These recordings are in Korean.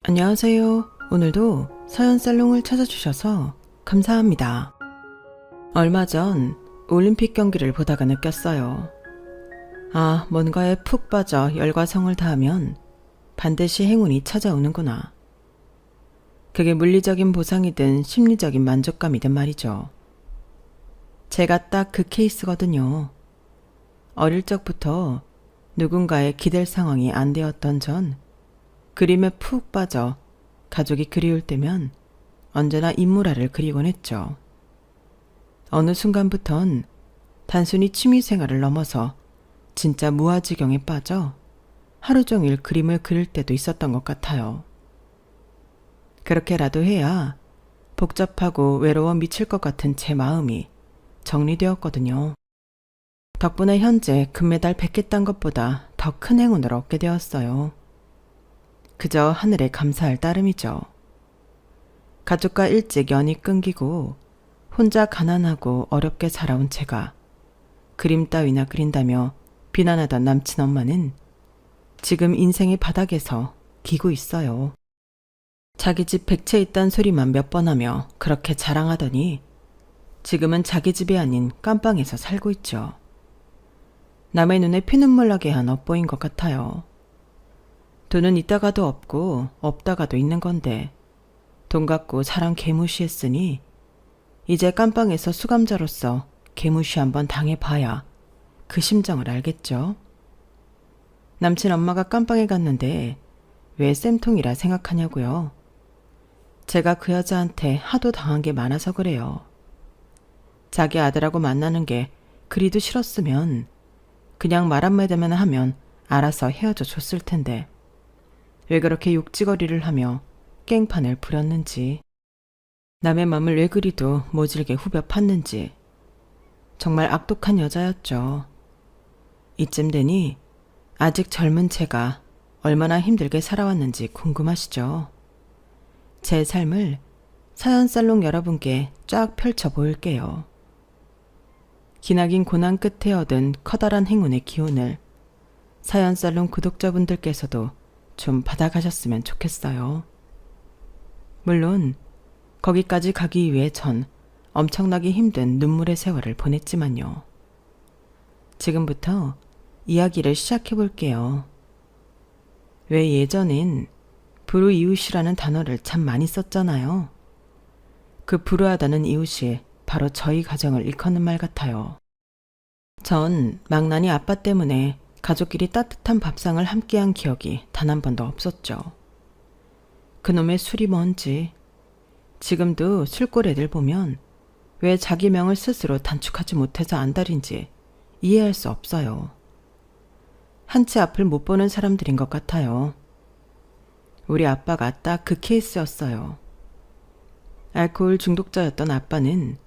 안녕하세요. 오늘도 서연살롱을 찾아주셔서 감사합니다. 얼마 전 올림픽 경기를 보다가 느꼈어요. 뭔가에 푹 빠져 열과 성을 다하면 반드시 행운이 찾아오는구나. 그게 물리적인 보상이든 심리적인 만족감이든 말이죠. 제가 딱 그 케이스거든요. 어릴 적부터 누군가의 기댈 상황이 안 되었던 전 그림에 푹 빠져 가족이 그리울 때면 언제나 인물화를 그리곤 했죠. 어느 순간부턴 단순히 취미생활을 넘어서 진짜 무아지경에 빠져 하루 종일 그림을 그릴 때도 있었던 것 같아요. 그렇게라도 해야 복잡하고 외로워 미칠 것 같은 제 마음이 정리되었거든요. 덕분에 현재 금메달 100개 딴 것보다 더 큰 행운을 얻게 되었어요. 그저 하늘에 감사할 따름이죠. 가족과 일찍 연이 끊기고 혼자 가난하고 어렵게 살아온 제가 그림 따위나 그린다며 비난하던 남친 엄마는 지금 인생의 바닥에서 기고 있어요. 자기 집 100채 있단 소리만 몇 번 하며 그렇게 자랑하더니 지금은 자기 집이 아닌 깜빵에서 살고 있죠. 남의 눈에 피눈물 나게 한 업보인 것 같아요. 돈은 있다가도 없고 없다가도 있는 건데 돈 갖고 사람 개무시했으니 이제 깜빵에서 수감자로서 개무시 한번 당해봐야 그 심정을 알겠죠. 남친 엄마가 깜빵에 갔는데 왜 쌤통이라 생각하냐고요. 제가 그 여자한테 하도 당한 게 많아서 그래요. 자기 아들하고 만나는 게 그리도 싫었으면 그냥 말 한마디만 하면 알아서 헤어져 줬을 텐데 왜 그렇게 욕지거리를 하며 깽판을 부렸는지, 남의 맘을 왜 그리도 모질게 후벼 팠는지 정말 악독한 여자였죠. 이쯤 되니 아직 젊은 제가 얼마나 힘들게 살아왔는지 궁금하시죠? 제 삶을 사연살롱 여러분께 쫙 펼쳐 보일게요. 기나긴 고난 끝에 얻은 커다란 행운의 기운을 사연살롱 구독자분들께서도 좀 받아가셨으면 좋겠어요. 물론 거기까지 가기 위해 전 엄청나게 힘든 눈물의 세월을 보냈지만요. 지금부터 이야기를 시작해 볼게요. 왜 예전엔 불우이웃이라는 단어를 참 많이 썼잖아요. 그 불우하다는 이웃이 바로 저희 가정을 일컫는 말 같아요. 전 망나니 아빠 때문에 가족끼리 따뜻한 밥상을 함께한 기억이 단 한 번도 없었죠. 그놈의 술이 뭔지, 지금도 술골 애들 보면 왜 자기 명을 스스로 단축하지 못해서 안달인지 이해할 수 없어요. 한 치 앞을 못 보는 사람들인 것 같아요. 우리 아빠가 딱 그 케이스였어요. 알코올 중독자였던 아빠는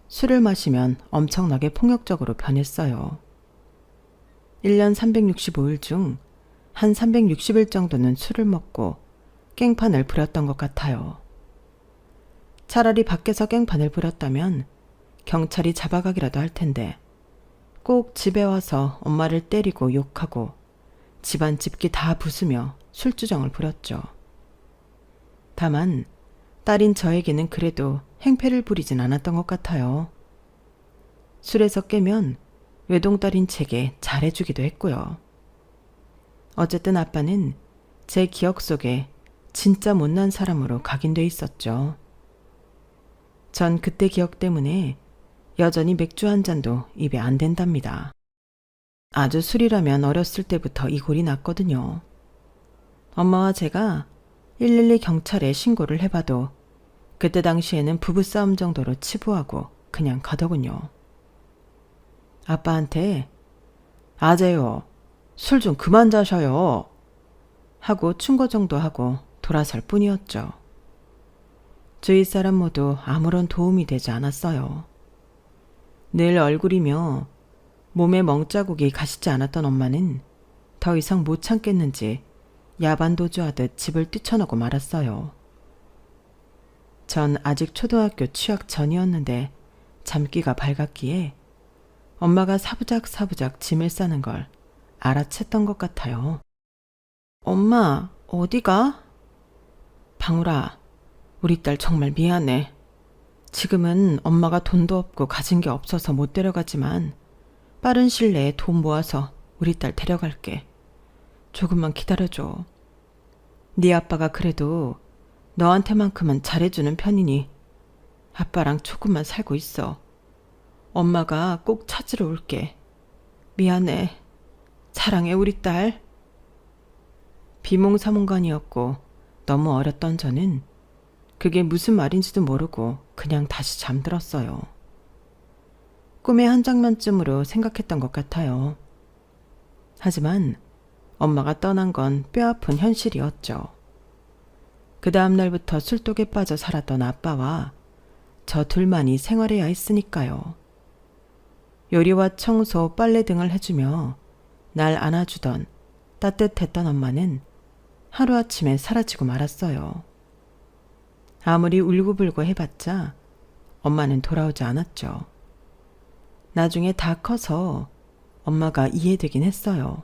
술을 마시면 엄청나게 폭력적으로 변했어요. 1년 365일 중 한 360일 정도는 술을 먹고 깽판을 부렸던 것 같아요. 차라리 밖에서 깽판을 부렸다면 경찰이 잡아가기라도 할 텐데 꼭 집에 와서 엄마를 때리고 욕하고 집안 집기 다 부수며 술주정을 부렸죠. 다만 딸인 저에게는 그래도 행패를 부리진 않았던 것 같아요. 술에서 깨면 외동딸인 제게 잘해주기도 했고요. 어쨌든 아빠는 제 기억 속에 진짜 못난 사람으로 각인돼 있었죠. 전 그때 기억 때문에 여전히 맥주 한 잔도 입에 안 댄답니다. 아주 술이라면 어렸을 때부터 이 골이 났거든요. 엄마와 제가 112 경찰에 신고를 해봐도 그때 당시에는 부부싸움 정도로 치부하고 그냥 가더군요. 아빠한테 아재요, 술 좀 그만 자셔요 하고 충고 정도 하고 돌아설 뿐이었죠. 주위 사람 모두 아무런 도움이 되지 않았어요. 늘 얼굴이며 몸에 멍자국이 가시지 않았던 엄마는 더 이상 못 참겠는지 야반도주하듯 집을 뛰쳐나고 말았어요. 전 아직 초등학교 취학 전이었는데 잠기가 밝았기에 엄마가 사부작사부작 짐을 싸는 걸 알아챘던 것 같아요. 엄마, 어디가? 방울아, 우리 딸 정말 미안해. 지금은 엄마가 돈도 없고 가진 게 없어서 못 데려가지만 빠른 시일 내에 돈 모아서 우리 딸 데려갈게. 조금만 기다려줘. 네 아빠가 그래도 너한테만큼은 잘해주는 편이니 아빠랑 조금만 살고 있어. 엄마가 꼭 찾으러 올게. 미안해. 사랑해 우리 딸. 비몽사몽간이었고 너무 어렸던 저는 그게 무슨 말인지도 모르고 그냥 다시 잠들었어요. 꿈의 한 장면쯤으로 생각했던 것 같아요. 하지만 엄마가 떠난 건 뼈아픈 현실이었죠. 그 다음 날부터 술독에 빠져 살았던 아빠와 저 둘만이 생활해야 했으니까요. 요리와 청소, 빨래 등을 해주며 날 안아주던 따뜻했던 엄마는 하루아침에 사라지고 말았어요. 아무리 울고불고 해봤자 엄마는 돌아오지 않았죠. 나중에 다 커서 엄마가 이해되긴 했어요.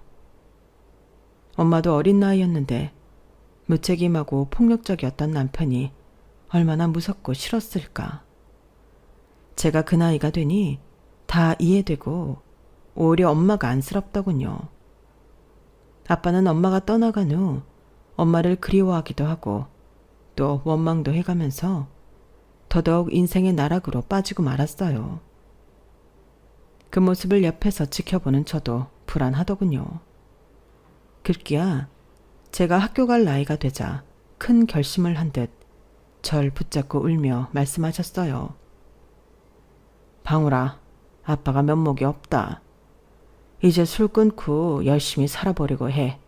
엄마도 어린 나이였는데 무책임하고 폭력적이었던 남편이 얼마나 무섭고 싫었을까. 제가 그 나이가 되니 다 이해되고 오히려 엄마가 안쓰럽더군요. 아빠는 엄마가 떠나간 후 엄마를 그리워하기도 하고 또 원망도 해가면서 더더욱 인생의 나락으로 빠지고 말았어요. 그 모습을 옆에서 지켜보는 저도 불안하더군요. 급기야 제가 학교 갈 나이가 되자 큰 결심을 한 듯 절 붙잡고 울며 말씀하셨어요. 방울아, 아빠가 면목이 없다. 이제 술 끊고 열심히 살아보려고 해.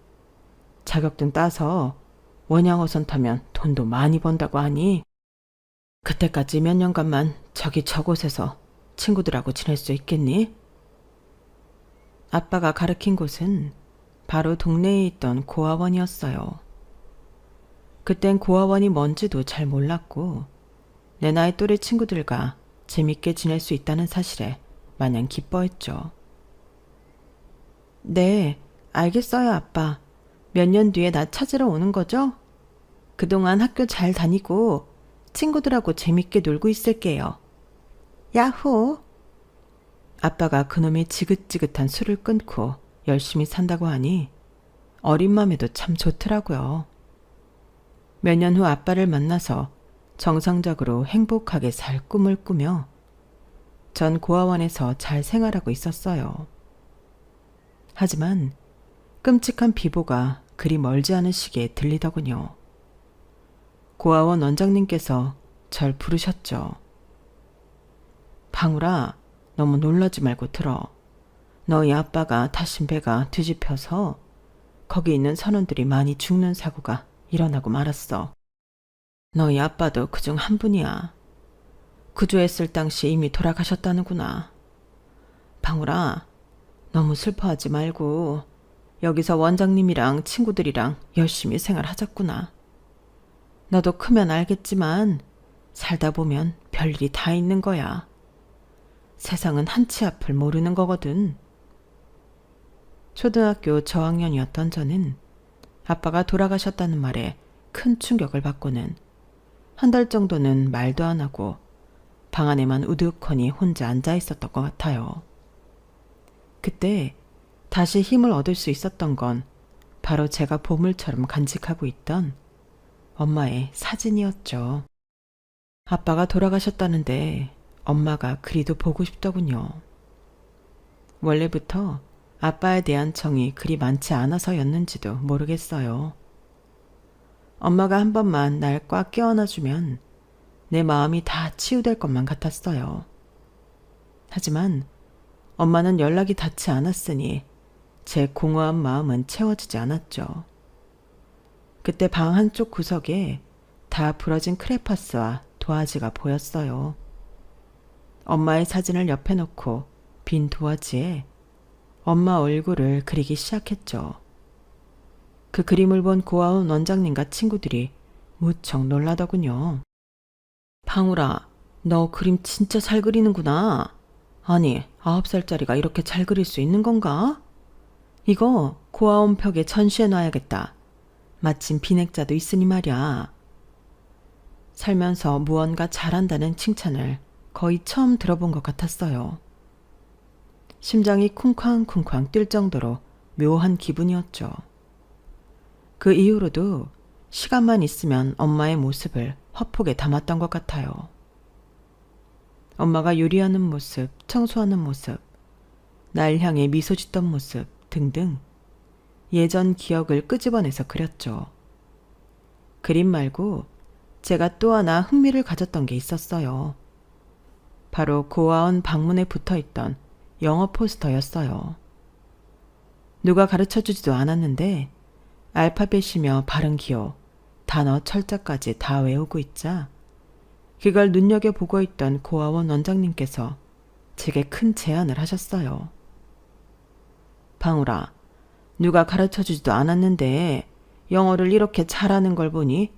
자격증 따서 원양어선 타면 돈도 많이 번다고 하니 그때까지 몇 년간만 저기 저곳에서 친구들하고 지낼 수 있겠니? 아빠가 가르친 곳은 바로 동네에 있던 고아원이었어요. 그땐 고아원이 뭔지도 잘 몰랐고 내 나이 또래 친구들과 재밌게 지낼 수 있다는 사실에 마냥 기뻐했죠. 네, 알겠어요, 아빠. 몇 년 뒤에 나 찾으러 오는 거죠? 그동안 학교 잘 다니고 친구들하고 재밌게 놀고 있을게요. 야호! 아빠가 그놈의 지긋지긋한 술을 끊고 열심히 산다고 하니 어린 맘에도 참 좋더라고요. 몇 년 후 아빠를 만나서 정상적으로 행복하게 살 꿈을 꾸며 전 고아원에서 잘 생활하고 있었어요. 하지만 끔찍한 비보가 그리 멀지 않은 시기에 들리더군요. 고아원 원장님께서 절 부르셨죠. 방울아, 너무 놀라지 말고 들어. 너희 아빠가 타신 배가 뒤집혀서 거기 있는 선원들이 많이 죽는 사고가 일어나고 말았어. 너희 아빠도 그중 한 분이야. 구조했을 당시 이미 돌아가셨다는구나. 방울아, 너무 슬퍼하지 말고 여기서 원장님이랑 친구들이랑 열심히 생활하자꾸나. 너도 크면 알겠지만 살다 보면 별일이 다 있는 거야. 세상은 한치 앞을 모르는 거거든. 초등학교 저학년이었던 저는 아빠가 돌아가셨다는 말에 큰 충격을 받고는 한 달 정도는 말도 안 하고 방 안에만 우두커니 혼자 앉아 있었던 것 같아요. 그때 다시 힘을 얻을 수 있었던 건 바로 제가 보물처럼 간직하고 있던 엄마의 사진이었죠. 아빠가 돌아가셨다는데 엄마가 그리도 보고 싶더군요. 원래부터 아빠에 대한 정이 그리 많지 않아서였는지도 모르겠어요. 엄마가 한 번만 날 꽉 껴안아주면 내 마음이 다 치유될 것만 같았어요. 하지만 엄마는 연락이 닿지 않았으니 제 공허한 마음은 채워지지 않았죠. 그때 방 한쪽 구석에 다 부러진 크레파스와 도화지가 보였어요. 엄마의 사진을 옆에 놓고 빈 도화지에 엄마 얼굴을 그리기 시작했죠. 그 그림을 본 고아원 원장님과 친구들이 무척 놀라더군요. 방울아, 너 그림 진짜 잘 그리는구나. 아니, 9살짜리가 이렇게 잘 그릴 수 있는 건가? 이거 고아원 벽에 전시해 놔야겠다. 마침 비냉자도 있으니 말이야. 살면서 무언가 잘한다는 칭찬을 거의 처음 들어본 것 같았어요. 심장이 쿵쾅쿵쾅 뛸 정도로 묘한 기분이었죠. 그 이후로도 시간만 있으면 엄마의 모습을 화폭에 담았던 것 같아요. 엄마가 요리하는 모습, 청소하는 모습, 날 향해 미소 짓던 모습 등등 예전 기억을 끄집어내서 그렸죠. 그림 말고 제가 또 하나 흥미를 가졌던 게 있었어요. 바로 고아원 방문에 붙어있던 영어 포스터였어요. 누가 가르쳐주지도 않았는데 알파벳이며 발음 기호, 단어 철자까지 다 외우고 있자 그걸 눈여겨보고 있던 고아원 원장님께서 제게 큰 제안을 하셨어요. 방울아, 누가 가르쳐주지도 않았는데 영어를 이렇게 잘하는 걸 보니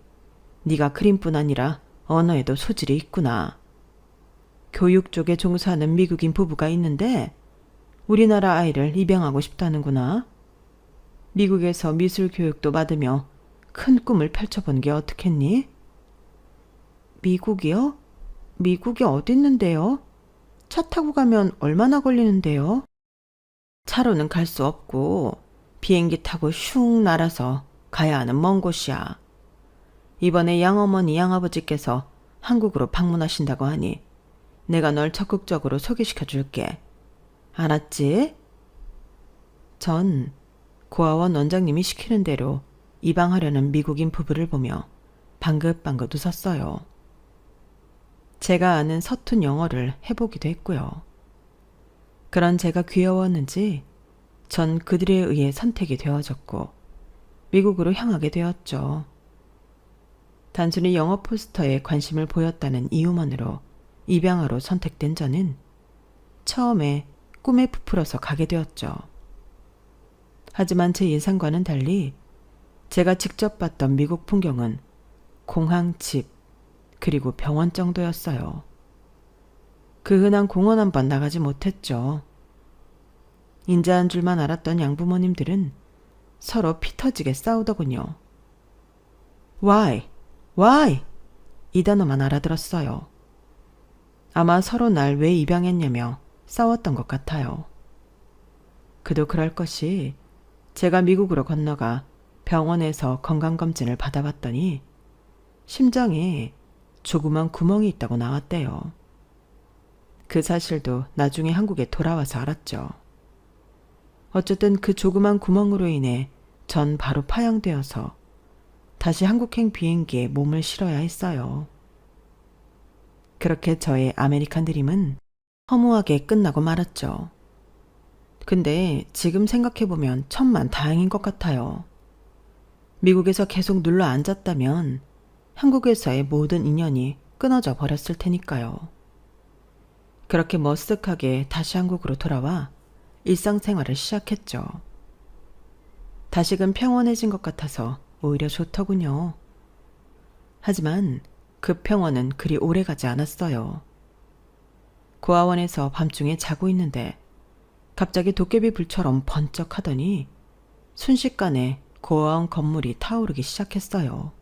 네가 그림뿐 아니라 언어에도 소질이 있구나. 교육 쪽에 종사하는 미국인 부부가 있는데 우리나라 아이를 입양하고 싶다는구나. 미국에서 미술 교육도 받으며 큰 꿈을 펼쳐본 게 어떻겠니? 미국이요? 미국이 어디 있는데요? 차 타고 가면 얼마나 걸리는데요? 차로는 갈 수 없고 비행기 타고 슝 날아서 가야 하는 먼 곳이야. 이번에 양어머니 양아버지께서 한국으로 방문하신다고 하니 내가 널 적극적으로 소개시켜 줄게. 알았지? 전 고아원 원장님이 시키는 대로 입양하려는 미국인 부부를 보며 방긋방긋 웃었어요. 제가 아는 서툰 영어를 해보기도 했고요. 그런 제가 귀여웠는지 전 그들에 의해 선택이 되어졌고 미국으로 향하게 되었죠. 단순히 영어 포스터에 관심을 보였다는 이유만으로 입양아로 선택된 저는 처음에 꿈에 부풀어서 가게 되었죠. 하지만 제 예상과는 달리 제가 직접 봤던 미국 풍경은 공항, 집, 그리고 병원 정도였어요. 그 흔한 공원 한 번 나가지 못했죠. 인자한 줄만 알았던 양부모님들은 서로 피 터지게 싸우더군요. Why? Why? 이 단어만 알아들었어요. 아마 서로 날 왜 입양했냐며 싸웠던 것 같아요. 그도 그럴 것이 제가 미국으로 건너가 병원에서 건강검진을 받아봤더니 심장에 조그만 구멍이 있다고 나왔대요. 그 사실도 나중에 한국에 돌아와서 알았죠. 어쨌든 그 조그만 구멍으로 인해 전 바로 파양되어서 다시 한국행 비행기에 몸을 실어야 했어요. 그렇게 저의 아메리칸 드림은 허무하게 끝나고 말았죠. 근데 지금 생각해보면 천만 다행인 것 같아요. 미국에서 계속 눌러 앉았다면 한국에서의 모든 인연이 끊어져 버렸을 테니까요. 그렇게 머쓱하게 다시 한국으로 돌아와 일상생활을 시작했죠. 다시금 평온해진 것 같아서 오히려 좋더군요. 하지만 그 평온은 그리 오래가지 않았어요. 고아원에서 밤중에 자고 있는데 갑자기 도깨비 불처럼 번쩍하더니 순식간에 고아원 건물이 타오르기 시작했어요.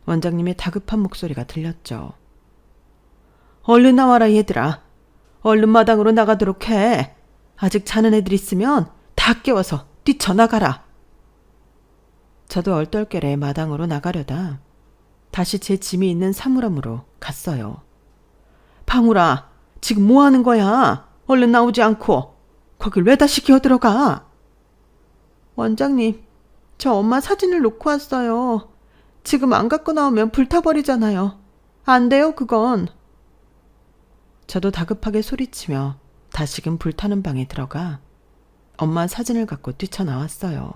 원장님의 다급한 목소리가 들렸죠. 얼른 나와라 얘들아. 얼른 마당으로 나가도록 해. 아직 자는 애들 있으면 다 깨워서 뛰쳐나가라. 저도 얼떨결에 마당으로 나가려다 다시 제 짐이 있는 사물함으로 갔어요. 방울아, 지금 뭐 하는 거야? 얼른 나오지 않고 거길 왜 다시 기어들어가? 원장님, 저 엄마 사진을 놓고 왔어요. 지금 안 갖고 나오면 불타버리잖아요. 안 돼요, 그건. 저도 다급하게 소리치며 다시금 불타는 방에 들어가 엄마 사진을 갖고 뛰쳐나왔어요.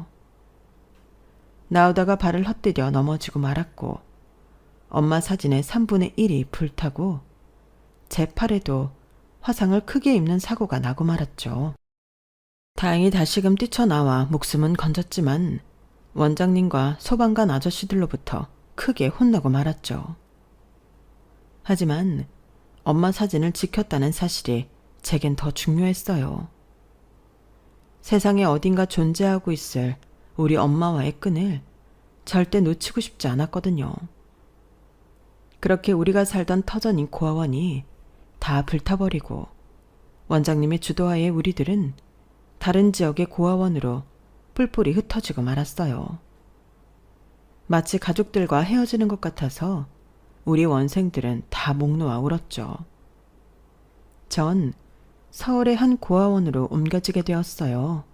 나오다가 발을 헛디뎌 넘어지고 말았고 엄마 사진의 3분의 1이 불타고 제 팔에도 화상을 크게 입는 사고가 나고 말았죠. 다행히 다시금 뛰쳐나와 목숨은 건졌지만 원장님과 소방관 아저씨들로부터 크게 혼나고 말았죠. 하지만 엄마 사진을 지켰다는 사실이 제겐 더 중요했어요. 세상에 어딘가 존재하고 있을 우리 엄마와의 끈을 절대 놓치고 싶지 않았거든요. 그렇게 우리가 살던 터전인 고아원이 다 불타버리고 원장님의 주도하에 우리들은 다른 지역의 고아원으로 뿔뿔이 흩어지고 말았어요. 마치 가족들과 헤어지는 것 같아서 우리 원생들은 다 목 놓아 울었죠. 전 서울의 한 고아원으로 옮겨지게 되었어요.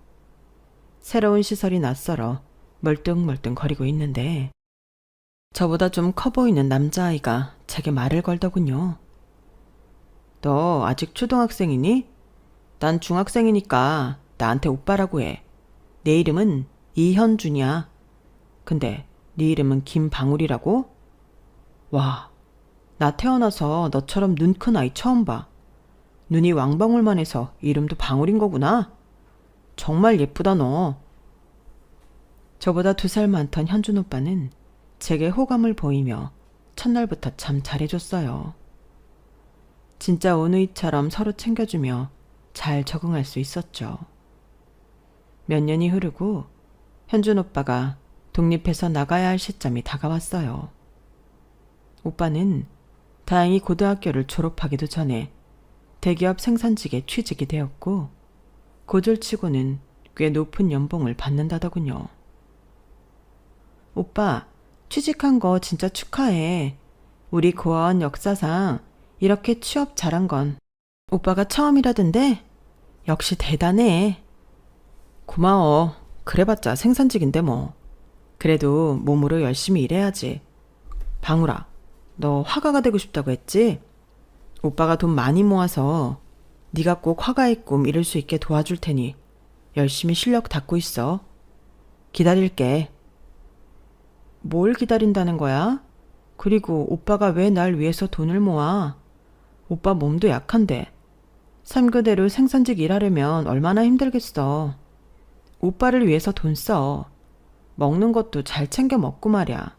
새로운 시설이 낯설어 멀뚱멀뚱 거리고 있는데 저보다 좀 커 보이는 남자아이가 제게 말을 걸더군요. 너 아직 초등학생이니? 난 중학생이니까 나한테 오빠라고 해. 내 이름은 이현준이야. 근데 네 이름은 김방울이라고? 와, 나 태어나서 너처럼 눈 큰 아이 처음 봐. 눈이 왕방울만 해서 이름도 방울인 거구나. 정말 예쁘다 너. 저보다 2살 많던 현준 오빠는 제게 호감을 보이며 첫날부터 참 잘해줬어요. 진짜 오누이처럼 서로 챙겨주며 잘 적응할 수 있었죠. 몇 년이 흐르고 현준 오빠가 독립해서 나가야 할 시점이 다가왔어요. 오빠는 다행히 고등학교를 졸업하기도 전에 대기업 생산직에 취직이 되었고 고졸치고는 꽤 높은 연봉을 받는다더군요. 오빠, 취직한 거 진짜 축하해. 우리 고아원 역사상 이렇게 취업 잘한 건 오빠가 처음이라던데? 역시 대단해. 고마워. 그래봤자 생산직인데 뭐. 그래도 몸으로 열심히 일해야지. 방울아, 너 화가가 되고 싶다고 했지? 오빠가 돈 많이 모아서 네가 꼭 화가의 꿈 이룰 수 있게 도와줄 테니 열심히 실력 닦고 있어. 기다릴게. 뭘 기다린다는 거야? 그리고 오빠가 왜 날 위해서 돈을 모아? 오빠 몸도 약한데 3교대로 생산직 일하려면 얼마나 힘들겠어. 오빠를 위해서 돈 써. 먹는 것도 잘 챙겨 먹고 말이야.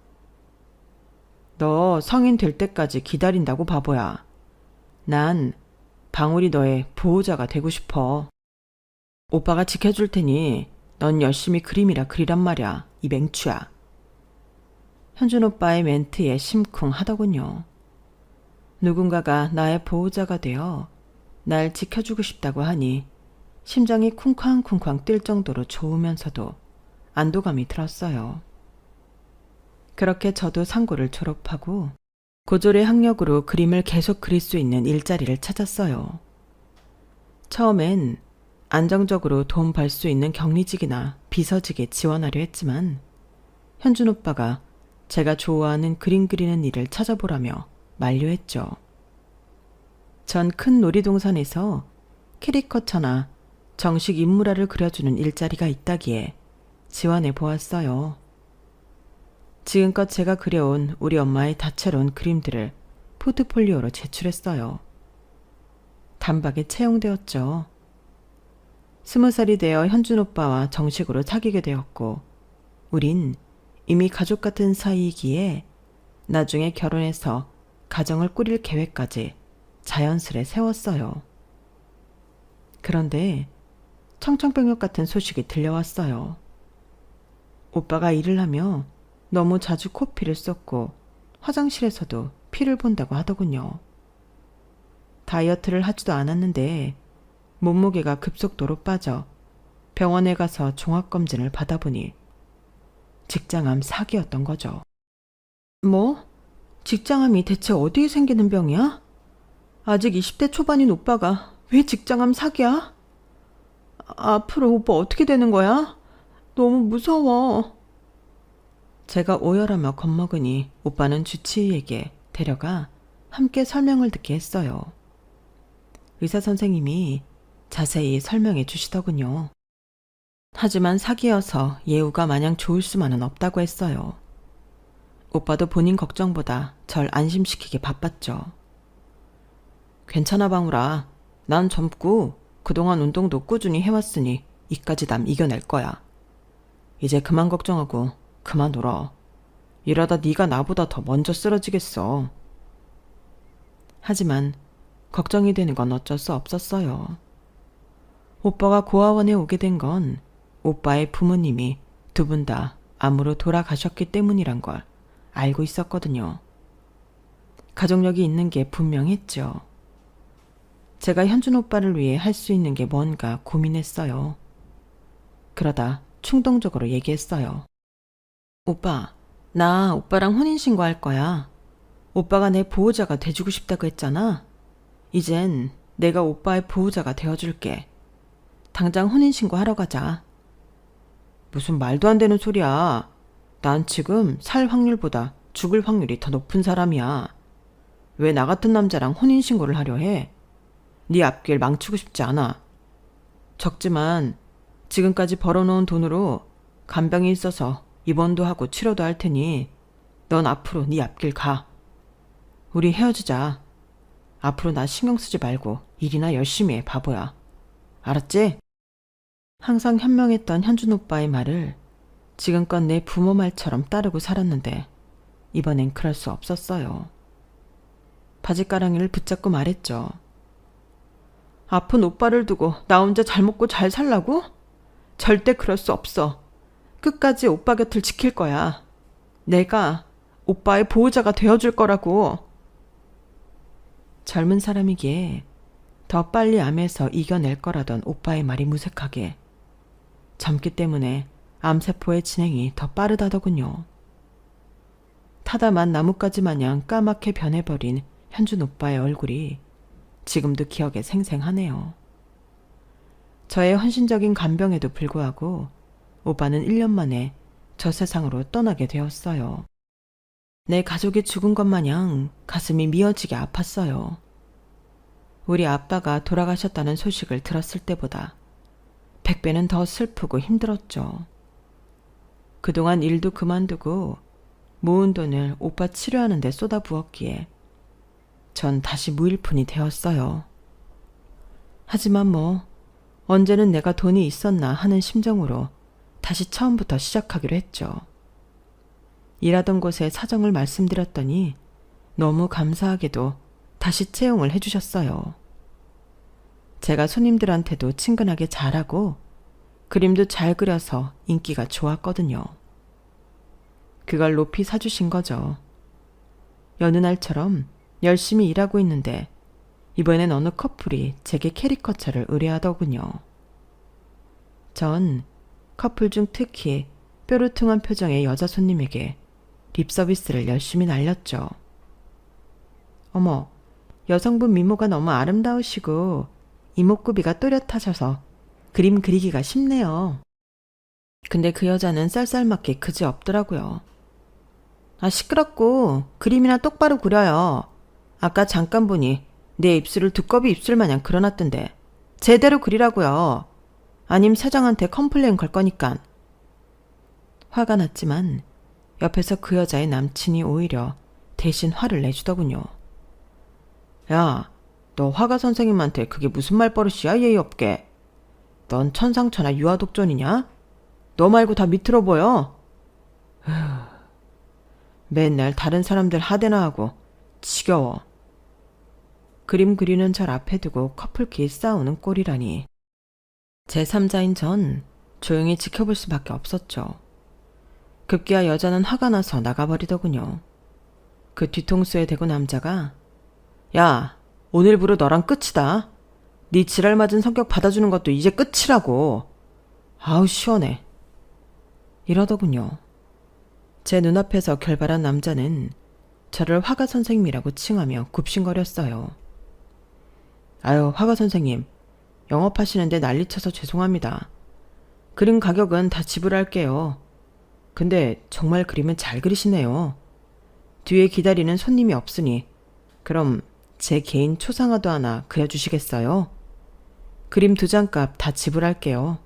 너 성인 될 때까지 기다린다고 바보야. 난 방울이 너의 보호자가 되고 싶어. 오빠가 지켜줄 테니 넌 열심히 그림이라 그리란 말이야. 이 맹추야. 현준 오빠의 멘트에 심쿵하더군요. 누군가가 나의 보호자가 되어 날 지켜주고 싶다고 하니 심장이 쿵쾅쿵쾅 뛸 정도로 좋으면서도 안도감이 들었어요. 그렇게 저도 상고를 졸업하고 고졸의 학력으로 그림을 계속 그릴 수 있는 일자리를 찾았어요. 처음엔 안정적으로 돈 벌 수 있는 격리직이나 비서직에 지원하려 했지만 현준 오빠가 제가 좋아하는 그림 그리는 일을 찾아보라며 만류했죠. 전 큰 놀이동산에서 캐리커처나 정식 인물화를 그려주는 일자리가 있다기에 지원해 보았어요. 지금껏 제가 그려온 우리 엄마의 다채로운 그림들을 포트폴리오로 제출했어요. 단박에 채용되었죠. 20살이 되어 현준 오빠와 정식으로 사귀게 되었고 우린 이미 가족 같은 사이이기에 나중에 결혼해서 가정을 꾸릴 계획까지 자연스레 세웠어요. 그런데 청천벽력 같은 소식이 들려왔어요. 오빠가 일을 하며 너무 자주 코피를 쏟고 화장실에서도 피를 본다고 하더군요. 다이어트를 하지도 않았는데 몸무게가 급속도로 빠져 병원에 가서 종합검진을 받아보니 직장암 4기였던 거죠. 뭐? 직장암이 대체 어디에 생기는 병이야? 아직 20대 초반인 오빠가 왜 직장암 4기야? 앞으로 오빠 어떻게 되는 거야? 너무 무서워. 제가 오열하며 겁먹으니 오빠는 주치의에게 데려가 함께 설명을 듣게 했어요. 의사 선생님이 자세히 설명해 주시더군요. 하지만 사기여서 예후가 마냥 좋을 수만은 없다고 했어요. 오빠도 본인 걱정보다 절 안심시키기 바빴죠. 괜찮아 방울아. 난 젊고 그동안 운동도 꾸준히 해왔으니 이까지 남 이겨낼 거야. 이제 그만 걱정하고 그만 울어. 이러다 네가 나보다 더 먼저 쓰러지겠어. 하지만 걱정이 되는 건 어쩔 수 없었어요. 오빠가 고아원에 오게 된 건 오빠의 부모님이 2분 다 암으로 돌아가셨기 때문이란 걸 알고 있었거든요. 가족력이 있는 게 분명했죠. 제가 현준 오빠를 위해 할 수 있는 게 뭔가 고민했어요. 그러다 충동적으로 얘기했어요. 오빠, 나 오빠랑 혼인신고할 거야. 오빠가 내 보호자가 돼주고 싶다고 했잖아. 이젠 내가 오빠의 보호자가 되어줄게. 당장 혼인신고 하러 가자. 무슨 말도 안 되는 소리야. 난 지금 살 확률보다 죽을 확률이 더 높은 사람이야. 왜 나 같은 남자랑 혼인신고를 하려 해? 네 앞길 망치고 싶지 않아. 적지만 지금까지 벌어놓은 돈으로 간병이 있어서 입원도 하고 치료도 할 테니 넌 앞으로 네 앞길 가. 우리 헤어지자. 앞으로 나 신경 쓰지 말고 일이나 열심히 해, 바보야. 알았지? 항상 현명했던 현준 오빠의 말을 지금껏 내 부모 말처럼 따르고 살았는데 이번엔 그럴 수 없었어요. 바짓가랑이를 붙잡고 말했죠. 아픈 오빠를 두고 나 혼자 잘 먹고 잘 살라고? 절대 그럴 수 없어. 끝까지 오빠 곁을 지킬 거야. 내가 오빠의 보호자가 되어줄 거라고. 젊은 사람이기에 더 빨리 암에서 이겨낼 거라던 오빠의 말이 무색하게 젊기 때문에 암세포의 진행이 더 빠르다더군요. 타다만 나뭇가지 마냥 까맣게 변해버린 현준 오빠의 얼굴이 지금도 기억에 생생하네요. 저의 헌신적인 간병에도 불구하고 오빠는 1년 만에 저 세상으로 떠나게 되었어요. 내 가족이 죽은 것 마냥 가슴이 미어지게 아팠어요. 우리 아빠가 돌아가셨다는 소식을 들었을 때보다 100배는 더 슬프고 힘들었죠. 그동안 일도 그만두고 모은 돈을 오빠 치료하는 데 쏟아부었기에 전 다시 무일푼이 되었어요. 하지만 언제는 내가 돈이 있었나 하는 심정으로 다시 처음부터 시작하기로 했죠. 일하던 곳에 사정을 말씀드렸더니 너무 감사하게도 다시 채용을 해주셨어요. 제가 손님들한테도 친근하게 잘하고 그림도 잘 그려서 인기가 좋았거든요. 그걸 높이 사주신 거죠. 여느 날처럼 열심히 일하고 있는데 이번엔 어느 커플이 제게 캐리커처를 의뢰하더군요. 전 커플 중 특히 뾰루퉁한 표정의 여자 손님에게 립서비스를 열심히 날렸죠. 어머, 여성분 미모가 너무 아름다우시고 이목구비가 또렷하셔서 그림 그리기가 쉽네요. 근데 그 여자는 쌀쌀맞게 그지없더라고요. 아, 시끄럽고 그림이나 똑바로 그려요. 아까 잠깐 보니 내 입술을 두꺼비 입술 마냥 그려놨던데 제대로 그리라고요. 아님 사장한테 컴플레인 걸 거니깐. 화가 났지만 옆에서 그 여자의 남친이 오히려 대신 화를 내주더군요. 야, 너 화가 선생님한테 그게 무슨 말버릇이야, 예의 없게. 넌 천상천하 유아독존이냐? 너 말고 다 밑으로 보여. 맨날 다른 사람들 하대나 하고 지겨워. 그림 그리는 절 앞에 두고 커플끼리 싸우는 꼴이라니. 제3자인 전 조용히 지켜볼 수밖에 없었죠. 급기야 여자는 화가 나서 나가버리더군요. 그 뒤통수에 대고 남자가 야, 오늘부로 너랑 끝이다. 네 지랄 맞은 성격 받아주는 것도 이제 끝이라고. 아우 시원해. 이러더군요. 제 눈앞에서 결발한 남자는 저를 화가 선생님이라고 칭하며 굽신거렸어요. 아유, 화가 선생님. 영업하시는데 난리쳐서 죄송합니다. 그림 가격은 다 지불할게요. 근데 정말 그림은 잘 그리시네요. 뒤에 기다리는 손님이 없으니 그럼 제 개인 초상화도 하나 그려주시겠어요? 그림 2장값 다 지불할게요.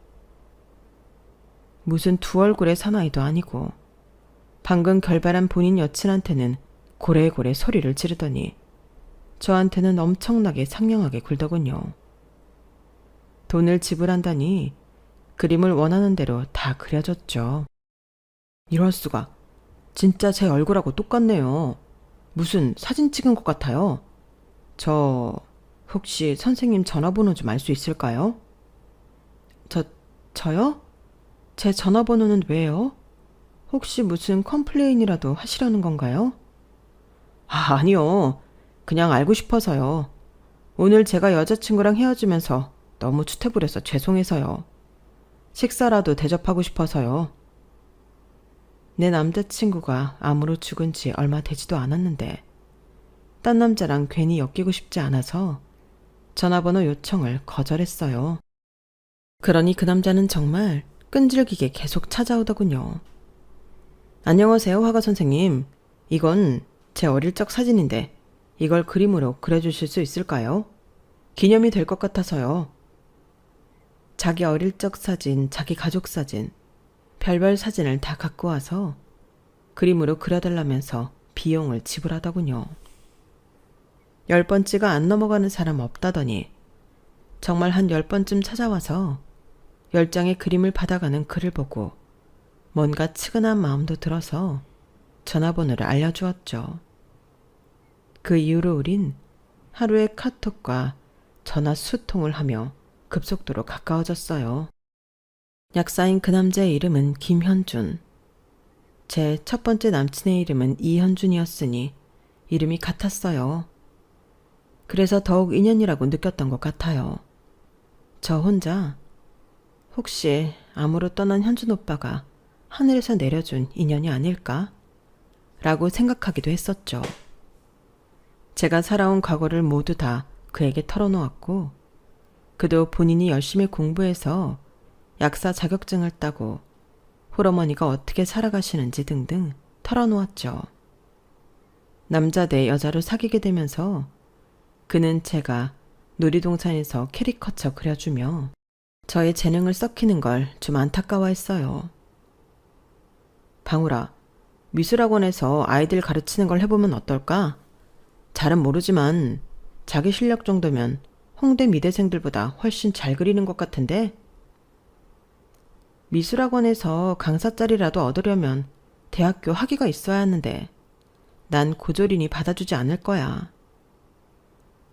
무슨 두 얼굴의 사나이도 아니고 방금 결발한 본인 여친한테는 고래고래 소리를 지르더니 저한테는 엄청나게 상냥하게 굴더군요. 돈을 지불한다니 그림을 원하는 대로 다 그려줬죠. 이럴 수가. 진짜 제 얼굴하고 똑같네요. 무슨 사진 찍은 것 같아요. 저 혹시 선생님 전화번호 좀 알 수 있을까요? 저요? 제 전화번호는 왜요? 혹시 무슨 컴플레인이라도 하시려는 건가요? 아니요. 그냥 알고 싶어서요. 오늘 제가 여자친구랑 헤어지면서 너무 추태부려서 죄송해서요. 식사라도 대접하고 싶어서요. 내 남자친구가 암으로 죽은 지 얼마 되지도 않았는데 딴 남자랑 괜히 엮이고 싶지 않아서 전화번호 요청을 거절했어요. 그러니 그 남자는 정말 끈질기게 계속 찾아오더군요. 안녕하세요, 화가 선생님. 이건 제 어릴 적 사진인데 이걸 그림으로 그려주실 수 있을까요? 기념이 될 것 같아서요. 자기 어릴 적 사진, 자기 가족 사진, 별별 사진을 다 갖고 와서 그림으로 그려달라면서 비용을 지불하더군요. 10번째가 안 넘어가는 사람 없다더니 정말 한 10번쯤 찾아와서 10장의 그림을 받아가는 글을 보고 뭔가 측은한 마음도 들어서 전화번호를 알려주었죠. 그 이후로 우린 하루에 카톡과 전화 수통을 하며 급속도로 가까워졌어요. 약사인 그 남자의 이름은 김현준. 제 첫 번째 남친의 이름은 이현준이었으니 이름이 같았어요. 그래서 더욱 인연이라고 느꼈던 것 같아요. 저 혼자 혹시 암으로 떠난 현준 오빠가 하늘에서 내려준 인연이 아닐까? 라고 생각하기도 했었죠. 제가 살아온 과거를 모두 다 그에게 털어놓았고 그도 본인이 열심히 공부해서 약사 자격증을 따고 홀어머니가 어떻게 살아가시는지 등등 털어놓았죠. 남자 대 여자로 사귀게 되면서 그는 제가 놀이동산에서 캐리커처 그려주며 저의 재능을 썩히는 걸 좀 안타까워했어요. 방울아, 미술학원에서 아이들 가르치는 걸 해보면 어떨까? 잘은 모르지만 자기 실력 정도면 홍대 미대생들보다 훨씬 잘 그리는 것 같은데? 미술학원에서 강사 자리라도 얻으려면 대학교 학위가 있어야 하는데 난 고졸이니 받아주지 않을 거야.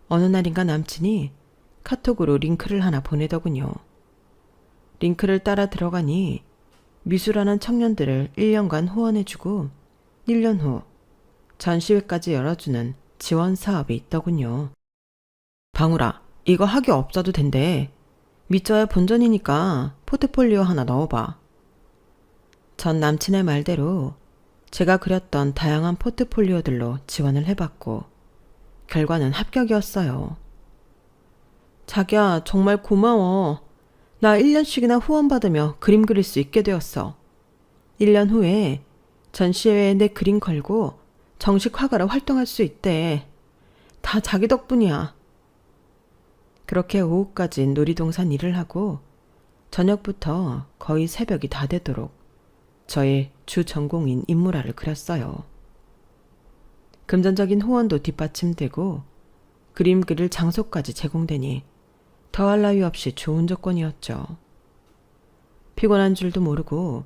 어느 날인가 남친이 카톡으로 링크를 하나 보내더군요. 링크를 따라 들어가니 미술하는 청년들을 1년간 후원해주고 1년 후 전시회까지 열어주는 지원 사업이 있더군요. 방울아, 이거 학위 없어도 된대. 믿져야 본전이니까 포트폴리오 하나 넣어봐. 전 남친의 말대로 제가 그렸던 다양한 포트폴리오들로 지원을 해봤고 결과는 합격이었어요. 자기야, 정말 고마워. 나 1년씩이나 후원받으며 그림 그릴 수 있게 되었어. 1년 후에 전시회에 내 그림 걸고 정식 화가로 활동할 수 있대. 다 자기 덕분이야. 그렇게 오후까지 놀이동산 일을 하고 저녁부터 거의 새벽이 다 되도록 저의 주 전공인 인물화를 그렸어요. 금전적인 후원도 뒷받침되고 그림 그릴 장소까지 제공되니 더할 나위 없이 좋은 조건이었죠. 피곤한 줄도 모르고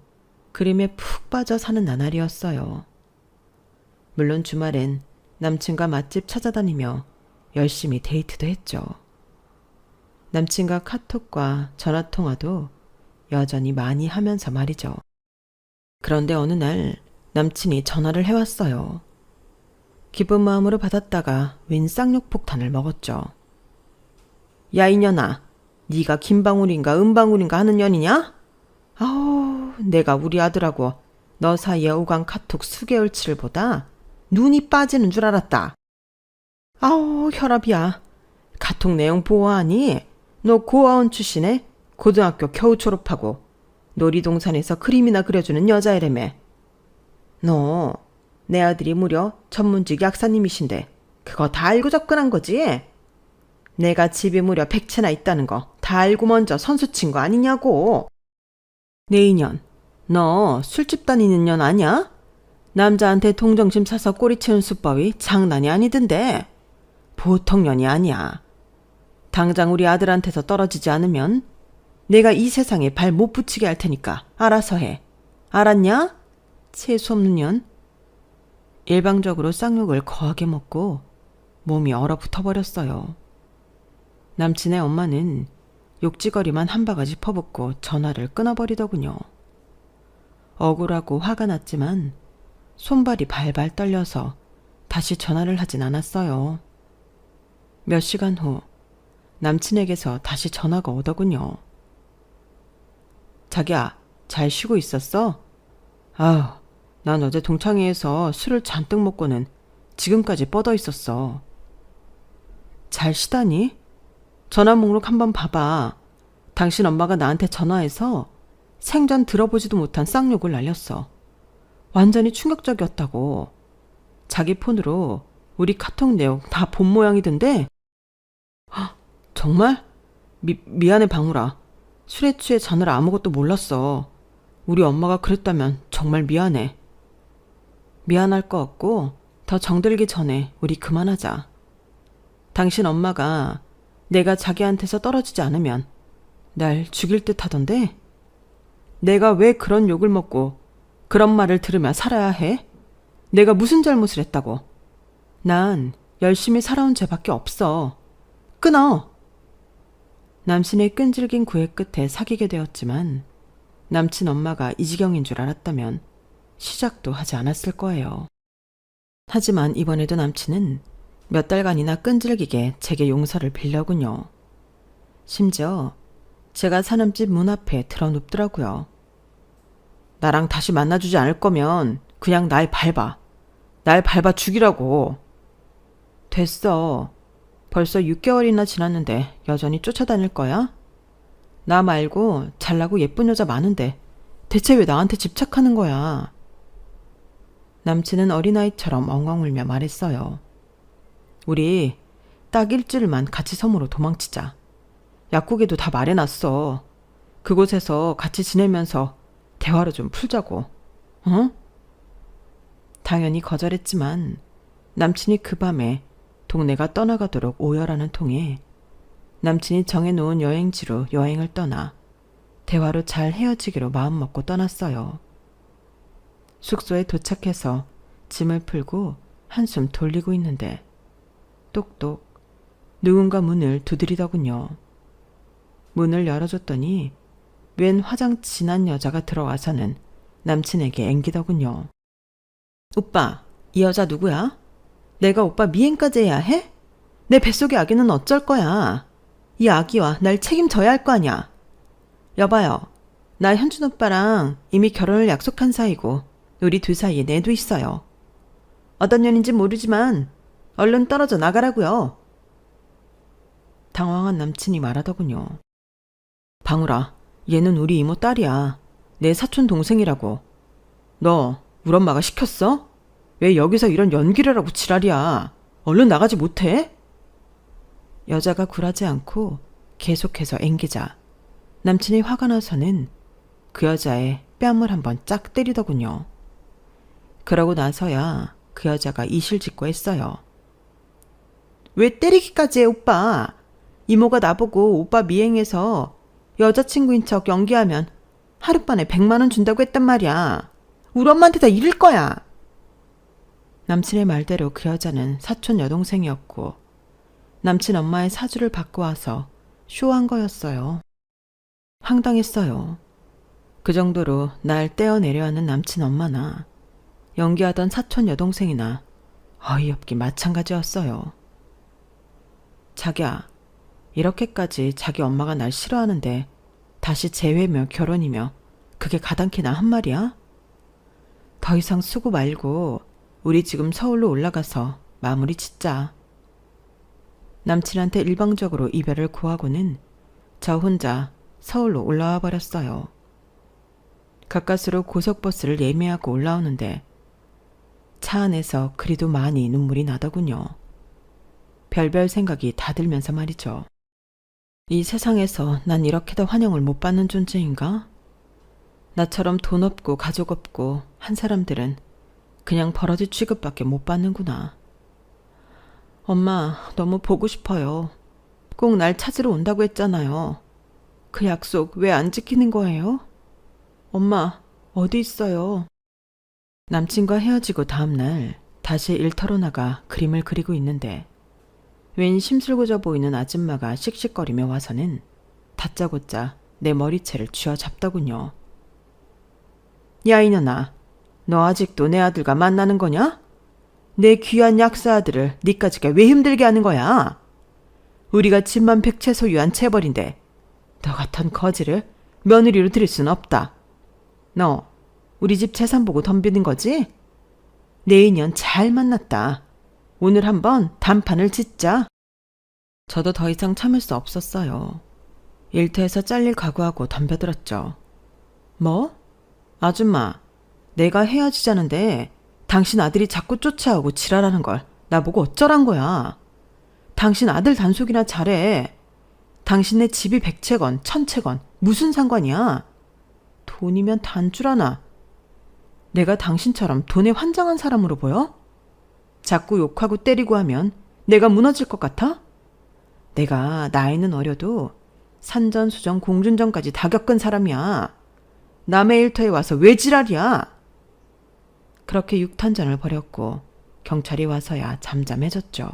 그림에 푹 빠져 사는 나날이었어요. 물론 주말엔 남친과 맛집 찾아다니며 열심히 데이트도 했죠. 남친과 카톡과 전화통화도 여전히 많이 하면서 말이죠. 그런데 어느 날 남친이 전화를 해왔어요. 기쁜 마음으로 받았다가 웬 쌍욕 폭탄을 먹었죠. 야 이년아, 네가 김방울인가 은방울인가 하는 년이냐? 아우, 내가 우리 아들하고 너 사이에 오간 카톡 수개월치를 보다 눈이 빠지는 줄 알았다. 아우, 혈압이야. 카톡 내용 보아하니 너 고아원 출신에 고등학교 겨우 졸업하고 놀이동산에서 그림이나 그려주는 여자애라며. 너 내 아들이 무려 전문직 약사님이신데 그거 다 알고 접근한 거지? 내가 집에 무려 100채나 있다는 거 다 알고 먼저 선수 친 거 아니냐고. 내 인연, 너 술집 다니는 년 아냐? 남자한테 동정심 사서 꼬리 채운 수법이 장난이 아니던데. 보통 년이 아니야. 당장 우리 아들한테서 떨어지지 않으면 내가 이 세상에 발 못 붙이게 할 테니까 알아서 해. 알았냐? 재수없는 년. 일방적으로 쌍욕을 거하게 먹고 몸이 얼어붙어 버렸어요. 남친의 엄마는 욕지거리만 한 바가지 퍼붓고 전화를 끊어버리더군요. 억울하고 화가 났지만 손발이 발발 떨려서 다시 전화를 하진 않았어요. 몇 시간 후 남친에게서 다시 전화가 오더군요. 자기야, 잘 쉬고 있었어? 아휴, 난 어제 동창회에서 술을 잔뜩 먹고는 지금까지 뻗어 있었어. 잘 쉬다니? 전화 목록 한번 봐봐. 당신 엄마가 나한테 전화해서 생전 들어보지도 못한 쌍욕을 날렸어. 완전히 충격적이었다고. 자기 폰으로 우리 카톡 내용 다 본 모양이던데? 헉, 정말? 미안해 방울아. 술에 취해 자느라 아무것도 몰랐어. 우리 엄마가 그랬다면 정말 미안해. 미안할 거 없고 더 정들기 전에 우리 그만하자. 당신 엄마가 내가 자기한테서 떨어지지 않으면 날 죽일 듯 하던데? 내가 왜 그런 욕을 먹고 그런 말을 들으며 살아야 해? 내가 무슨 잘못을 했다고? 난 열심히 살아온 죄밖에 없어. 끊어! 남친의 끈질긴 구애 끝에 사귀게 되었지만 남친 엄마가 이 지경인 줄 알았다면 시작도 하지 않았을 거예요. 하지만 이번에도 남친은 몇 달간이나 끈질기게 제게 용서를 빌려군요. 심지어 제가 사는 집 문 앞에 드러눕더라고요. 나랑 다시 만나주지 않을 거면 그냥 날 밟아. 날 밟아 죽이라고. 됐어. 벌써 6개월이나 지났는데 여전히 쫓아다닐 거야? 나 말고 잘나고 예쁜 여자 많은데 대체 왜 나한테 집착하는 거야? 남친은 어린아이처럼 엉엉 울며 말했어요. 우리 딱 일주일만 같이 섬으로 도망치자. 약국에도 다 말해놨어. 그곳에서 같이 지내면서 대화를 좀 풀자고. 어? 당연히 거절했지만 남친이 그 밤에 동네가 떠나가도록 오열하는 통에 남친이 정해놓은 여행지로 여행을 떠나 대화로 잘 헤어지기로 마음먹고 떠났어요. 숙소에 도착해서 짐을 풀고 한숨 돌리고 있는데 똑똑 누군가 문을 두드리더군요. 문을 열어줬더니 웬 화장 진한 여자가 들어와서는 남친에게 앵기더군요. 오빠, 이 여자 누구야? 내가 오빠 미행까지 해야 해? 내 뱃속의 아기는 어쩔 거야? 이 아기와 날 책임져야 할 거 아냐? 여봐요. 나 현준 오빠랑 이미 결혼을 약속한 사이고 우리 둘 사이에 내도 있어요. 어떤 년인지 모르지만 얼른 떨어져 나가라고요. 당황한 남친이 말하더군요. 방울아, 얘는 우리 이모 딸이야. 내 사촌 동생이라고. 너 우리 엄마가 시켰어? 왜 여기서 이런 연기를 하고 지랄이야? 얼른 나가지 못해? 여자가 굴하지 않고 계속해서 앵기자 남친이 화가 나서는 그 여자의 뺨을 한번 짝 때리더군요. 그러고 나서야 그 여자가 이실직고 했어요. 왜 때리기까지 해 오빠? 이모가 나보고 오빠 미행해서 여자친구인 척 연기하면 하룻밤에 100만 원 준다고 했단 말이야. 우리 엄마한테 다 이를 거야. 남친의 말대로 그 여자는 사촌 여동생이었고 남친 엄마의 사주를 받고 와서 쇼한 거였어요. 황당했어요. 그 정도로 날 떼어내려 하는 남친 엄마나 연기하던 사촌 여동생이나 어이없기 마찬가지였어요. 자기야, 이렇게까지 자기 엄마가 날 싫어하는데 다시 재회며 결혼이며 그게 가당키나 한 말이야? 더 이상 수고 말고 우리 지금 서울로 올라가서 마무리 짓자. 남친한테 일방적으로 이별을 구하고는 저 혼자 서울로 올라와 버렸어요. 가까스로 고속버스를 예매하고 올라오는데 차 안에서 그리도 많이 눈물이 나더군요. 별별 생각이 다 들면서 말이죠. 이 세상에서 난 이렇게도 환영을 못 받는 존재인가? 나처럼 돈 없고 가족 없고 한 사람들은 그냥 버러지 취급밖에 못 받는구나. 엄마, 너무 보고 싶어요. 꼭 날 찾으러 온다고 했잖아요. 그 약속 왜 안 지키는 거예요? 엄마, 어디 있어요? 남친과 헤어지고 다음날 다시 일터로 나가 그림을 그리고 있는데 웬 심술궂어 보이는 아줌마가 씩씩거리며 와서는 다짜고짜 내 머리채를 쥐어잡더군요. 야 이년아, 너 아직도 내 아들과 만나는 거냐? 내 귀한 약사 아들을 니까지가 왜 힘들게 하는 거야? 우리가 집만 100채 소유한 체벌인데 너 같은 거지를 며느리로 들일 순 없다. 너 우리 집 재산 보고 덤비는 거지? 내 인연 잘 만났다. 오늘 한번 단판을 짓자. 저도 더 이상 참을 수 없었어요. 일터에서 잘릴 각오하고 덤벼들었죠. 뭐? 아줌마, 내가 헤어지자는데 당신 아들이 자꾸 쫓아오고 지랄하는 걸 나보고 어쩌란 거야. 당신 아들 단속이나 잘해. 당신네 집이 100채건 1000채건 무슨 상관이야. 돈이면 단줄 아나. 내가 당신처럼 돈에 환장한 사람으로 보여? 자꾸 욕하고 때리고 하면 내가 무너질 것 같아? 내가 나이는 어려도 산전수전 공준전까지 다 겪은 사람이야. 남의 일터에 와서 왜 지랄이야? 그렇게 육탄전을 벌였고 경찰이 와서야 잠잠해졌죠.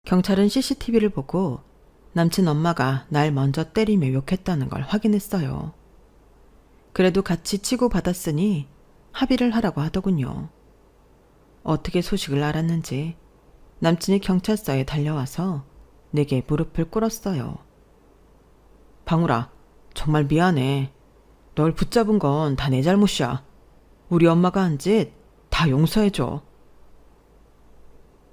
경찰은 CCTV를 보고 남친 엄마가 날 먼저 때리며 욕했다는 걸 확인했어요. 그래도 같이 치고받았으니 합의를 하라고 하더군요. 어떻게 소식을 알았는지 남친이 경찰서에 달려와서 내게 무릎을 꿇었어요. 방울아, 정말 미안해. 널 붙잡은 건 다 내 잘못이야. 우리 엄마가 한 짓 다 용서해줘.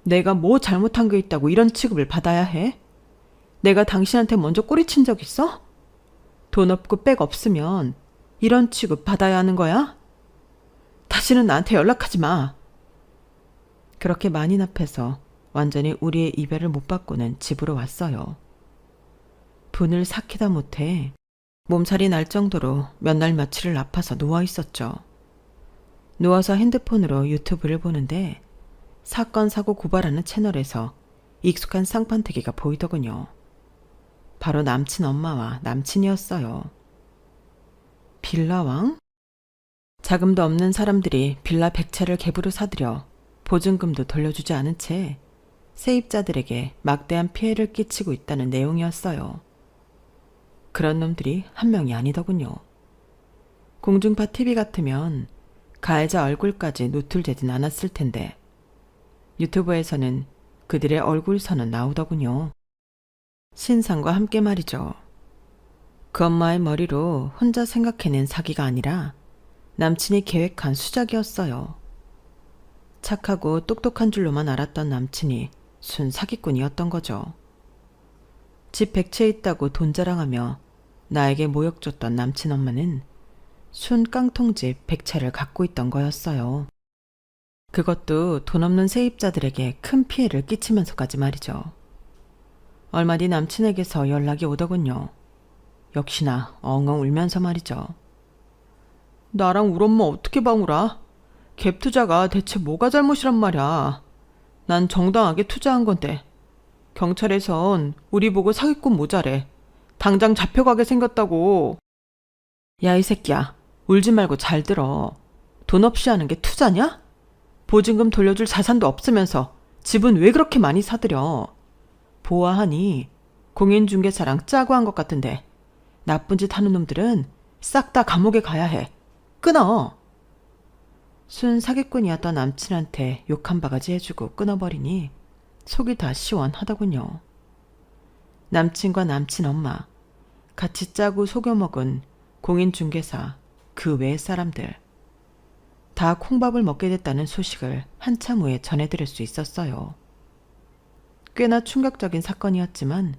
내가 뭐 잘못한 게 있다고 이런 취급을 받아야 해? 내가 당신한테 먼저 꼬리친 적 있어? 돈 없고 백 없으면 이런 취급 받아야 하는 거야? 다시는 나한테 연락하지 마. 그렇게 만인 앞에서 완전히 우리의 이별을 못 받고는 집으로 왔어요. 분을 삭히다 못해 몸살이 날 정도로 몇 날 며칠을 아파서 누워있었죠. 누워서 핸드폰으로 유튜브를 보는데 사건 사고 고발하는 채널에서 익숙한 쌍판태기가 보이더군요. 바로 남친 엄마와 남친이었어요. 빌라왕? 자금도 없는 사람들이 빌라 100채를 갭으로 사들여 보증금도 돌려주지 않은 채 세입자들에게 막대한 피해를 끼치고 있다는 내용이었어요. 그런 놈들이 한 명이 아니더군요. 공중파 TV 같으면 가해자 얼굴까지 노출되진 않았을 텐데 유튜브에서는 그들의 얼굴선은 나오더군요. 신상과 함께 말이죠. 그 엄마의 머리로 혼자 생각해낸 사기가 아니라 남친이 계획한 수작이었어요. 착하고 똑똑한 줄로만 알았던 남친이 순 사기꾼이었던 거죠. 집 100채 있다고 돈 자랑하며 나에게 모욕 줬던 남친 엄마는 순 깡통집 100채를 갖고 있던 거였어요. 그것도 돈 없는 세입자들에게 큰 피해를 끼치면서까지 말이죠. 얼마 뒤 남친에게서 연락이 오더군요. 역시나 엉엉 울면서 말이죠. 나랑 우리 엄마 어떻게 방울아? 갭 투자가 대체 뭐가 잘못이란 말이야. 난 정당하게 투자한 건데 경찰에선 우리 보고 사기꾼 모자래. 당장 잡혀가게 생겼다고. 야, 이 새끼야. 울지 말고 잘 들어. 돈 없이 하는 게 투자냐? 보증금 돌려줄 자산도 없으면서 집은 왜 그렇게 많이 사들여? 보아하니 공인중개사랑 짜고 한 것 같은데 나쁜 짓 하는 놈들은 싹 다 감옥에 가야 해. 끊어. 순 사기꾼이었던 남친한테 욕 한 바가지 해주고 끊어버리니 속이 다 시원하더군요. 남친과 남친 엄마, 같이 짜고 속여먹은 공인중개사, 그 외의 사람들 다 콩밥을 먹게 됐다는 소식을 한참 후에 전해드릴 수 있었어요. 꽤나 충격적인 사건이었지만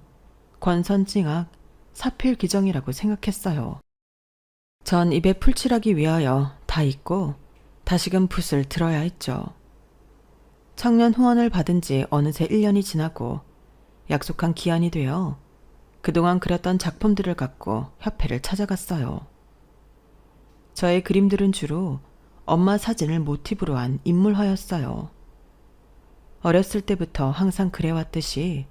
권선징악, 사필귀정이라고 생각했어요. 전 입에 풀칠하기 위하여 다 잊고 다시금 붓을 들어야 했죠. 청년 후원을 받은 지 어느새 1년이 지나고 약속한 기한이 되어 그동안 그렸던 작품들을 갖고 협회를 찾아갔어요. 저의 그림들은 주로 엄마 사진을 모티브로 한 인물화였어요. 어렸을 때부터 항상 그래왔듯이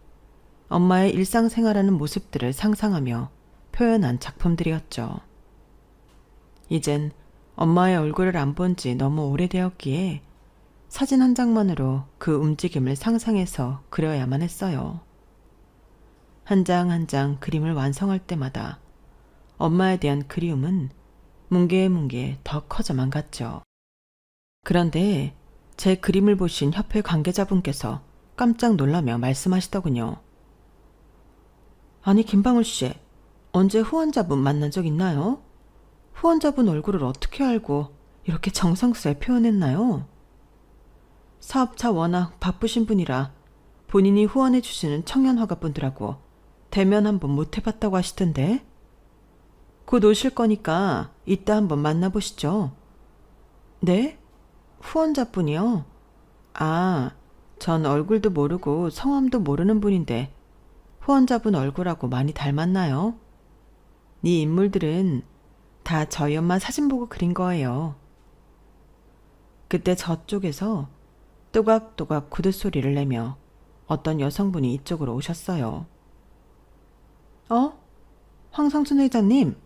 엄마의 일상생활하는 모습들을 상상하며 표현한 작품들이었죠. 이젠 엄마의 얼굴을 안 본 지 너무 오래되었기에 사진 한 장만으로 그 움직임을 상상해서 그려야만 했어요. 한 장 한 장 그림을 완성할 때마다 엄마에 대한 그리움은 뭉게뭉게 더 커져만 갔죠. 그런데 제 그림을 보신 협회 관계자분께서 깜짝 놀라며 말씀하시더군요. 아니, 김방울 씨, 언제 후원자분 만난 적 있나요? 후원자분 얼굴을 어떻게 알고 이렇게 정성스레 표현했나요? 사업차 워낙 바쁘신 분이라 본인이 후원해 주시는 청년화가분들하고 대면 한번 못 해봤다고 하시던데? 곧 오실 거니까 이따 한번 만나보시죠. 네? 후원자분이요? 아, 전 얼굴도 모르고 성함도 모르는 분인데 후원자분 얼굴하고 많이 닮았나요? 이 인물들은 다 저희 엄마 사진 보고 그린 거예요. 그때 저쪽에서 또각또각 구둣소리를 내며 어떤 여성분이 이쪽으로 오셨어요. 황성춘 회장님,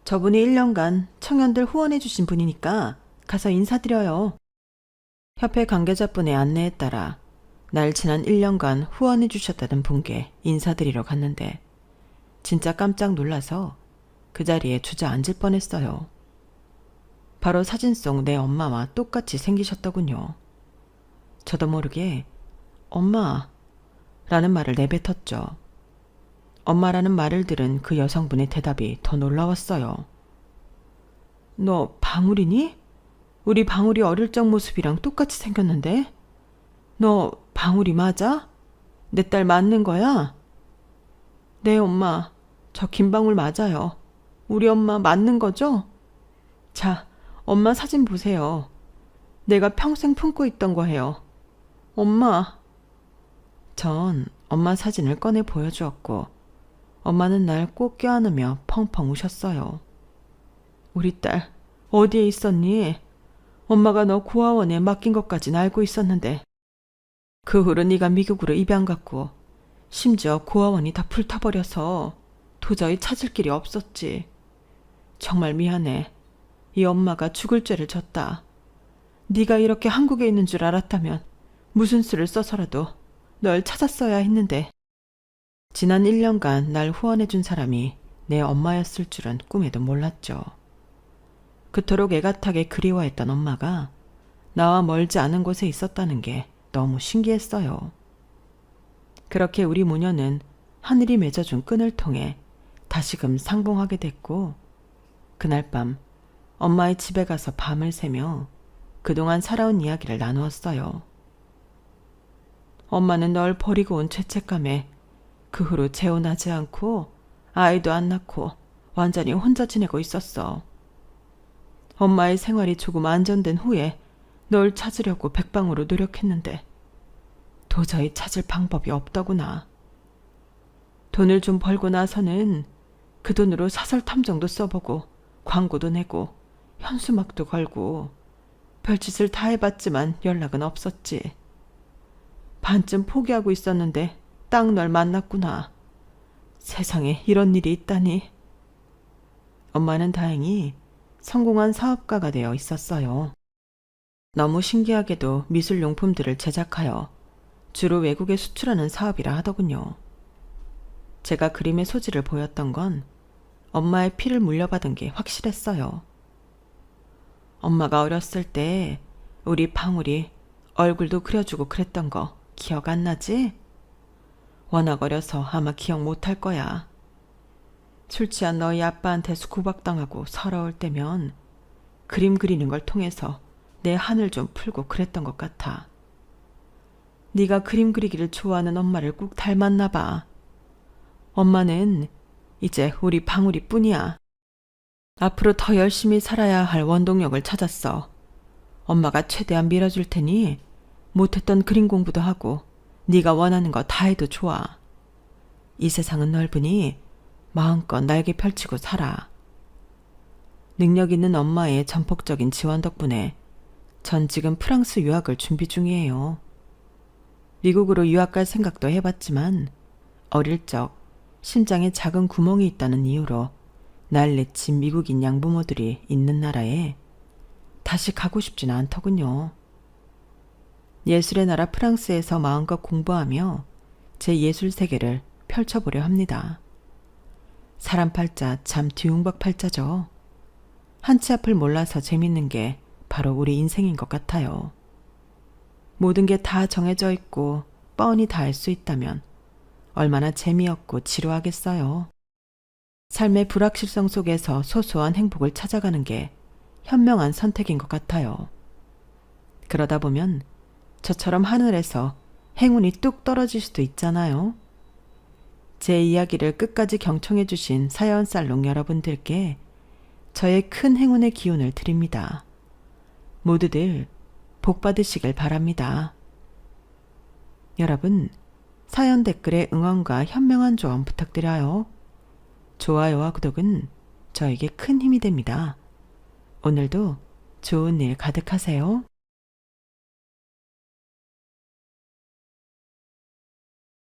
저분이 1년간 청년들 후원해 주신 분이니까 가서 인사드려요. 협회 관계자분의 안내에 따라 날 지난 1년간 후원해 주셨다는 분께 인사드리러 갔는데 진짜 깜짝 놀라서 그 자리에 주저앉을 뻔했어요. 바로 사진 속 내 엄마와 똑같이 생기셨더군요. 저도 모르게 엄마 라는 말을 내뱉었죠. 엄마라는 말을 들은 그 여성분의 대답이 더 놀라웠어요. 너 방울이니? 우리 방울이 어릴 적 모습이랑 똑같이 생겼는데? 너 방울이 맞아? 내 딸 맞는 거야? 네, 엄마. 저 김방울 맞아요. 우리 엄마 맞는 거죠? 자, 엄마 사진 보세요. 내가 평생 품고 있던 거예요. 엄마. 전 엄마 사진을 꺼내 보여주었고 엄마는 날 꼭 껴안으며 펑펑 우셨어요. 우리 딸 어디에 있었니? 엄마가 너 고아원에 맡긴 것까진 알고 있었는데 그 후로 네가 미국으로 입양 갔고 심지어 고아원이 다 불타버려서 도저히 찾을 길이 없었지. 정말 미안해. 이 엄마가 죽을 죄를 졌다. 네가 이렇게 한국에 있는 줄 알았다면 무슨 수를 써서라도 널 찾았어야 했는데 지난 1년간 날 후원해준 사람이 내 엄마였을 줄은 꿈에도 몰랐죠. 그토록 애틋하게 그리워했던 엄마가 나와 멀지 않은 곳에 있었다는 게 너무 신기했어요. 그렇게 우리 모녀는 하늘이 맺어준 끈을 통해 다시금 상봉하게 됐고 그날 밤 엄마의 집에 가서 밤을 새며 그동안 살아온 이야기를 나누었어요. 엄마는 널 버리고 온 죄책감에 그 후로 재혼하지 않고 아이도 안 낳고 완전히 혼자 지내고 있었어. 엄마의 생활이 조금 안정된 후에 널 찾으려고 백방으로 노력했는데 도저히 찾을 방법이 없더구나. 돈을 좀 벌고 나서는 그 돈으로 사설 탐정도 써보고 광고도 내고 현수막도 걸고 별짓을 다 해봤지만 연락은 없었지. 반쯤 포기하고 있었는데 딱 널 만났구나. 세상에 이런 일이 있다니. 엄마는 다행히 성공한 사업가가 되어 있었어요. 너무 신기하게도 미술용품들을 제작하여 주로 외국에 수출하는 사업이라 하더군요. 제가 그림의 소질을 보였던 건 엄마의 피를 물려받은 게 확실했어요. 엄마가 어렸을 때 우리 방울이 얼굴도 그려주고 그랬던 거 기억 안 나지? 워낙 어려서 아마 기억 못할 거야. 술 취한 너희 아빠한테 구박당하고 서러울 때면 그림 그리는 걸 통해서 내 한을 좀 풀고 그랬던 것 같아. 네가 그림 그리기를 좋아하는 엄마를 꼭 닮았나 봐. 엄마는 이제 우리 방울이 뿐이야. 앞으로 더 열심히 살아야 할 원동력을 찾았어. 엄마가 최대한 밀어줄 테니 못했던 그림 공부도 하고 네가 원하는 거 다 해도 좋아. 이 세상은 넓으니 마음껏 날개 펼치고 살아. 능력 있는 엄마의 전폭적인 지원 덕분에 전 지금 프랑스 유학을 준비 중이에요. 미국으로 유학 갈 생각도 해봤지만 어릴 적 심장에 작은 구멍이 있다는 이유로 날 내친 미국인 양부모들이 있는 나라에 다시 가고 싶지는 않더군요. 예술의 나라 프랑스에서 마음껏 공부하며 제 예술 세계를 펼쳐보려 합니다. 사람 팔자 참 뒤웅박 팔자죠. 한치 앞을 몰라서 재밌는 게 바로 우리 인생인 것 같아요. 모든 게 다 정해져 있고 뻔히 다 알 수 있다면 얼마나 재미없고 지루하겠어요. 삶의 불확실성 속에서 소소한 행복을 찾아가는 게 현명한 선택인 것 같아요. 그러다 보면 저처럼 하늘에서 행운이 뚝 떨어질 수도 있잖아요. 제 이야기를 끝까지 경청해 주신 사연살롱 여러분들께 저의 큰 행운의 기운을 드립니다. 모두들 복 받으시길 바랍니다. 여러분, 사연 댓글에 응원과 현명한 조언 부탁드려요. 좋아요와 구독은 저에게 큰 힘이 됩니다. 오늘도 좋은 일 가득하세요.